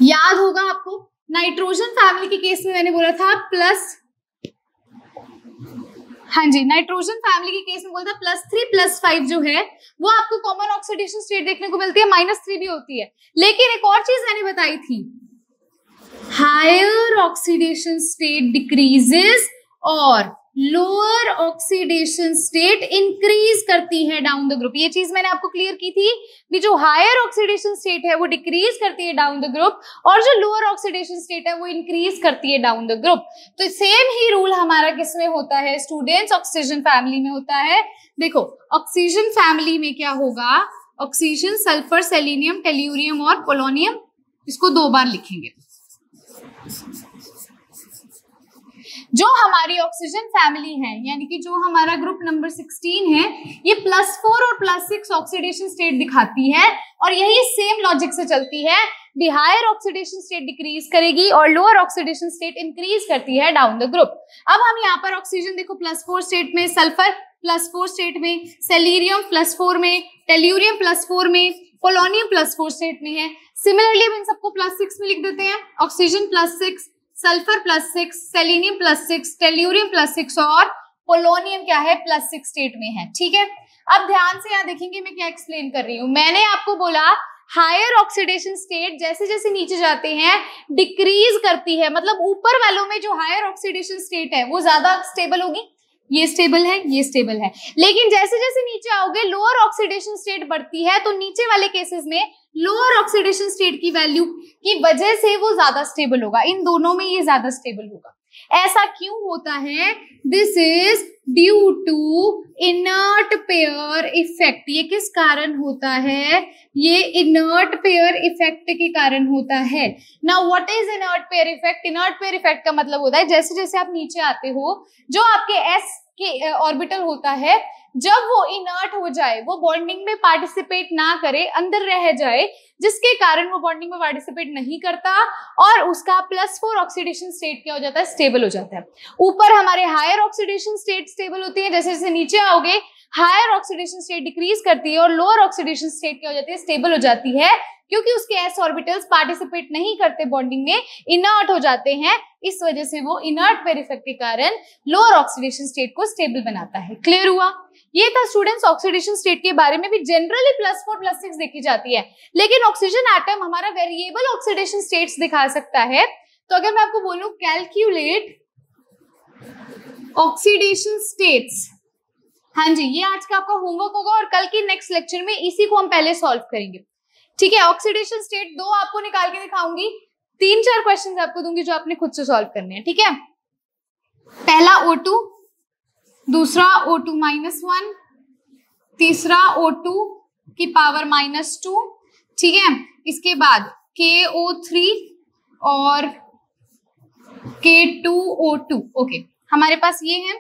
याद होगा आपको नाइट्रोजन फैमिली के केस में मैंने बोला था प्लस, हाँ जी, नाइट्रोजन फैमिली के केस में बोला था +3 +5 जो है वो आपको कॉमन ऑक्सीडेशन स्टेट देखने को मिलती है, -3 भी होती है। लेकिन एक और चीज मैंने बताई थी, हायर ऑक्सीडेशन स्टेट डिक्रीजेस और लोअर ऑक्सीडेशन स्टेट इंक्रीज करती है डाउन द ग्रुप। ये चीज मैंने आपको क्लियर की थी कि जो हायर ऑक्सीडेशन स्टेट है वो डिक्रीज करती है डाउन द ग्रुप और जो लोअर ऑक्सीडेशन स्टेट है वो इंक्रीज करती है डाउन द ग्रुप। तो सेम ही रूल हमारा किसमें होता है स्टूडेंट्स, ऑक्सीजन फैमिली में होता है। देखो ऑक्सीजन फैमिली में क्या होगा, ऑक्सीजन, सल्फर, सेलेनियम, टेल्यूरियम और पोलोनियम, इसको 2 बार लिखेंगे। जो हमारी ऑक्सीजन फैमिली है यानी कि जो हमारा ग्रुप नंबर 16 है, ये +4 और +6 ऑक्सीडेशन स्टेट दिखाती है और यही सेम लॉजिक से चलती है। The higher oxidation state decrease करेगी और लोअर ऑक्सीडेशन स्टेट इंक्रीज करती है डाउन द ग्रुप। अब हम यहाँ पर ऑक्सीजन देखो +4 स्टेट में, सल्फर +4 स्टेट में, सेलेनियम +4 में, टेल्यूरियम +4 में, पोलोनियम +4 स्टेट में है। सिमिलरली हम इन सबको +6 में लिख देते हैं, ऑक्सीजन +6, सल्फर +6, सेलेनियम +6, टेल्यूरियम +6 और पोलोनियम क्या है +6 स्टेट में है, ठीक है। अब ध्यान से यहाँ देखेंगे मैं क्या एक्सप्लेन कर रही हूँ। मैंने आपको बोला हायर ऑक्सीडेशन स्टेट जैसे जैसे नीचे जाते हैं डिक्रीज करती है, मतलब ऊपर वालों में जो हायर ऑक्सीडेशन स्टेट है वो ज्यादा स्टेबल होगी, ये स्टेबल है, ये स्टेबल है। लेकिन जैसे जैसे नीचे आओगे लोअर ऑक्सीडेशन स्टेट बढ़ती है, तो नीचे वाले केसेस में लोअर ऑक्सीडेशन स्टेट की वैल्यू की वजह से वो ज्यादा स्टेबल होगा, इन दोनों में ये ज्यादा स्टेबल होगा। ऐसा क्यों होता है, this is due to inert pair effect. ये किस कारण होता है, ये इनर्ट पेयर इफेक्ट के कारण होता है। Now what is inert pair effect, inert pair effect का मतलब होता है जैसे जैसे आप नीचे आते हो जो आपके S के ऑर्बिटल होता है, जब वो इनर्ट हो जाए, वो बॉन्डिंग में पार्टिसिपेट ना करे, अंदर रह जाए, जिसके कारण वो बॉन्डिंग में पार्टिसिपेट नहीं करता और उसका +4 ऑक्सीडेशन स्टेट क्या हो जाता है, स्टेबल हो जाता है। ऊपर हमारे हायर ऑक्सीडेशन स्टेट स्टेबल होती है, जैसे जैसे नीचे आओगे हायर ऑक्सीडेशन स्टेट डिक्रीज करती है और लोअर ऑक्सीडेशन स्टेट क्या हो जाती है, स्टेबल हो जाती है, क्योंकि उसके एस ऑर्बिटल्स पार्टिसिपेट नहीं करते बॉन्डिंग में, इनर्ट हो जाते हैं। इस वजह से वो इनर्ट पेयर इफेक्ट के कारण लोअर ऑक्सीडेशन स्टेट को स्टेबल बनाता है। क्लियर हुआ? ये था स्टूडेंट्स ऑक्सीडेशन स्टेट के बारे में भी जनरली +4 +6 देखी जाती है, लेकिन ऑक्सीजन एटम हमारा वेरिएबल ऑक्सीडेशन स्टेट्स दिखा सकता है। तो अगर मैं आपको बोलूं कैलकुलेट ऑक्सीडेशन स्टेट्स, हाँ जी, ये आज का आपका होमवर्क होगा और कल की नेक्स्ट लेक्चर में इसी को हम पहले सॉल्व करेंगे। ठीक है, ऑक्सीडेशन स्टेट 2 आपको निकाल के दिखाऊंगी, 3-4 क्वेश्चन आपको दूंगी जो आपने खुद से सॉल्व करने हैं। ठीक है, पहला O2, दूसरा O2-1, तीसरा O2 की पावर -2, ठीक है, इसके बाद KO3 और K2O2। ओके, हमारे पास ये है,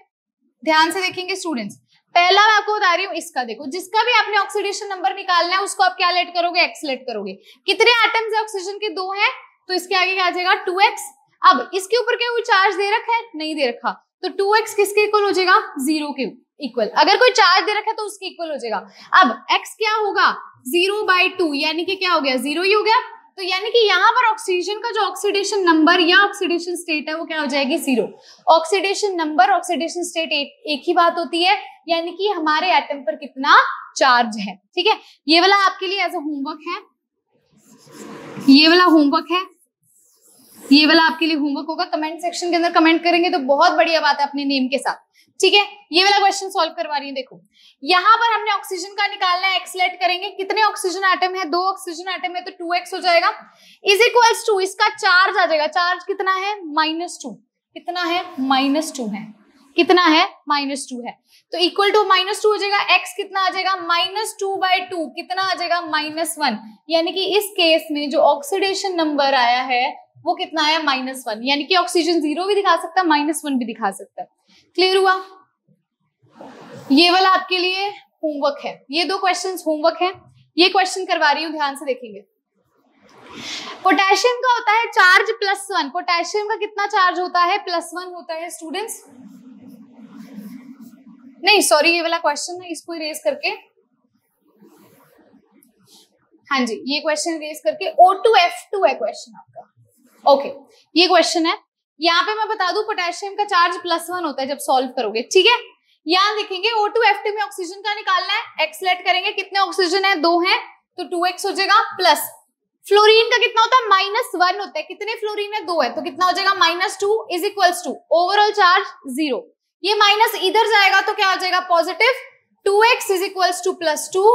ध्यान से देखेंगे स्टूडेंट्स। पहला मैं आपको बता रही हूँ, इसका देखो, जिसका भी आपने ऑक्सीडेशन नंबर निकालना है उसको आप क्या लेट करोगे, एक्स लेट करोगे। कितने एटम्स है ऑक्सीजन के, 2 हैं, तो इसके आगे क्या आ जाएगा 2x। अब इसके ऊपर क्या कोई चार्ज दे रखा है, नहीं दे रखा, तो 2x किसके इक्वल हो जाएगा, 0 के इक्वल। अगर कोई चार्ज दे रखा है तो उसके इक्वल हो जाएगा। अब x क्या होगा, 0/2, यानी कि क्या हो गया, 0 ही हो गया। तो यानी कि यहाँ पर ऑक्सीजन का जो ऑक्सीडेशन नंबर या ऑक्सीडेशन स्टेट है वो क्या हो जाएगी, 0। ऑक्सीडेशन नंबर, ऑक्सीडेशन स्टेट एक ही बात होती है, यानी कि हमारे एटम पर कितना चार्ज है। ठीक है, ये वाला आपके लिए एज अ होमवर्क है, ये वाला होमवर्क है, ये वाला आपके लिए होमवर्क होगा। कमेंट सेक्शन के अंदर कमेंट करेंगे तो बहुत बढ़िया बात है अपने नेम के साथ। ठीक है, ये वाला क्वेश्चन सॉल्व करवा रही है। देखो, यहाँ पर हमने ऑक्सीजन का निकालना है, एक्स लेट करेंगे। कितने ऑक्सीजन एटम है, 2 ऑक्सीजन एटम है, तो 2x हो जाएगा, इज इक्वल्स टू इसका चार्ज आ जाएगा। चार्ज कितना है, -2। कितना है, -2 है। कितना है, -2 है, तो इक्वल टू -2 हो जाएगा। x कितना आ जाएगा, -2/2, कितना आ जाएगा, -1। यानी कि इस केस में जो ऑक्सीडेशन नंबर आया है वो कितना है, -1। यानी कि ऑक्सीजन 0 भी दिखा सकता है, -1 भी दिखा सकता है। क्लियर हुआ? ये वाला आपके लिए होमवर्क है, ये 2 क्वेश्चंस होमवर्क है। ये क्वेश्चन करवा रही हूं, ध्यान से देखेंगे। पोटेशियम का होता है चार्ज +1। पोटेशियम का कितना चार्ज होता है, +1 होता है स्टूडेंट्स। नहीं सॉरी, ये वाला क्वेश्चन है, इसको इरेज करके, हाँ जी, ये क्वेश्चन इरेज करके O2F2 है क्वेश्चन आपका। ओके, ये क्वेश्चन है। यहाँ पे मैं बता दूं पोटेशियम का चार्ज +1 होता है जब सॉल्व करोगे। ठीक है, यहाँ देखेंगे O2F2 में ऑक्सीजन का निकालना है, एक्स लेट करेंगे। कितने ऑक्सीजन है, 2 है, तो 2x हो जाएगा। प्लस फ्लोरीन का कितना होता है, -1 होता है। कितने फ्लोरीन है, 2 है, तो कितना हो जाएगा, -2 is equals to overall charge 0। ये माइनस इधर जाएगा तो क्या हो जाएगा, positive. 2x is equals to +2,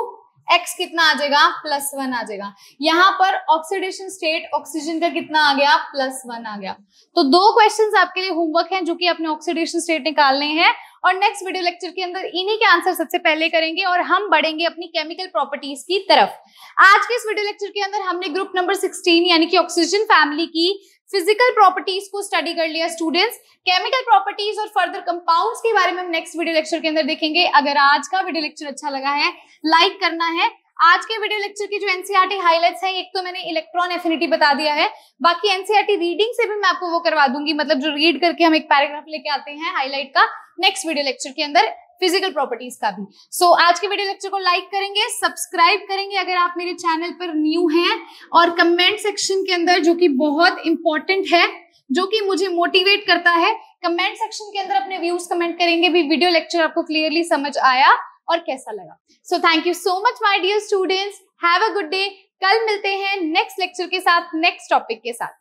x कितना आ जाएगा, +1 आ जाएगा। यहाँ पर ऑक्सीडेशन स्टेट ऑक्सीजन का कितना आ गया, +1 आ गया। तो 2 क्वेश्चंस आपके लिए होमवर्क हैं जो कि अपने ऑक्सीडेशन स्टेट निकालने हैं और नेक्स्ट वीडियो लेक्चर के अंदर इन्हीं के आंसर सबसे पहले करेंगे और हम बढ़ेंगे अपनी केमिकल प्रॉपर्टीज की तरफ। आज के इस वीडियो लेक्चर के अंदर हमने ग्रुप नंबर 16 यानी कि ऑक्सीजन फैमिली की फिजिकल प्रॉपर्टीज को स्टडी कर लिया स्टूडेंट्स। केमिकल प्रॉपर्टीज और फर्दर कंपाउंड्स के बारे में हम नेक्स्ट वीडियो लेक्चर के अंदर देखेंगे। अगर आज का वीडियो लेक्चर अच्छा लगा है, लाइक करना है। आज के वीडियो लेक्चर की जो एनसीईआरटी हाइलाइट्स है, एक तो मैंने इलेक्ट्रॉन एफिनिटी बता दिया है, बाकी एनसीईआरटी रीडिंग से भी मैं आपको वो करवा दूंगी, मतलब जो रीड करके हम एक पैराग्राफ लेके आते हैं हाईलाइट का, नेक्स्ट वीडियो लेक्चर के अंदर फिजिकल प्रॉपर्टीज का भी। सो आज के वीडियो लेक्चर को लाइक करेंगे, सब्सक्राइब करेंगे अगर आप मेरे चैनल पर न्यू हैं, और कमेंट सेक्शन के अंदर जो कि बहुत इंपॉर्टेंट है, जो कि मुझे मोटिवेट करता है, कमेंट सेक्शन के अंदर अपने व्यूज कमेंट करेंगे भी वीडियो लेक्चर आपको क्लियरली समझ आया और कैसा लगा। So thank you so much my dear students, have a good day. कल मिलते हैं नेक्स्ट लेक्चर के साथ, नेक्स्ट टॉपिक के साथ।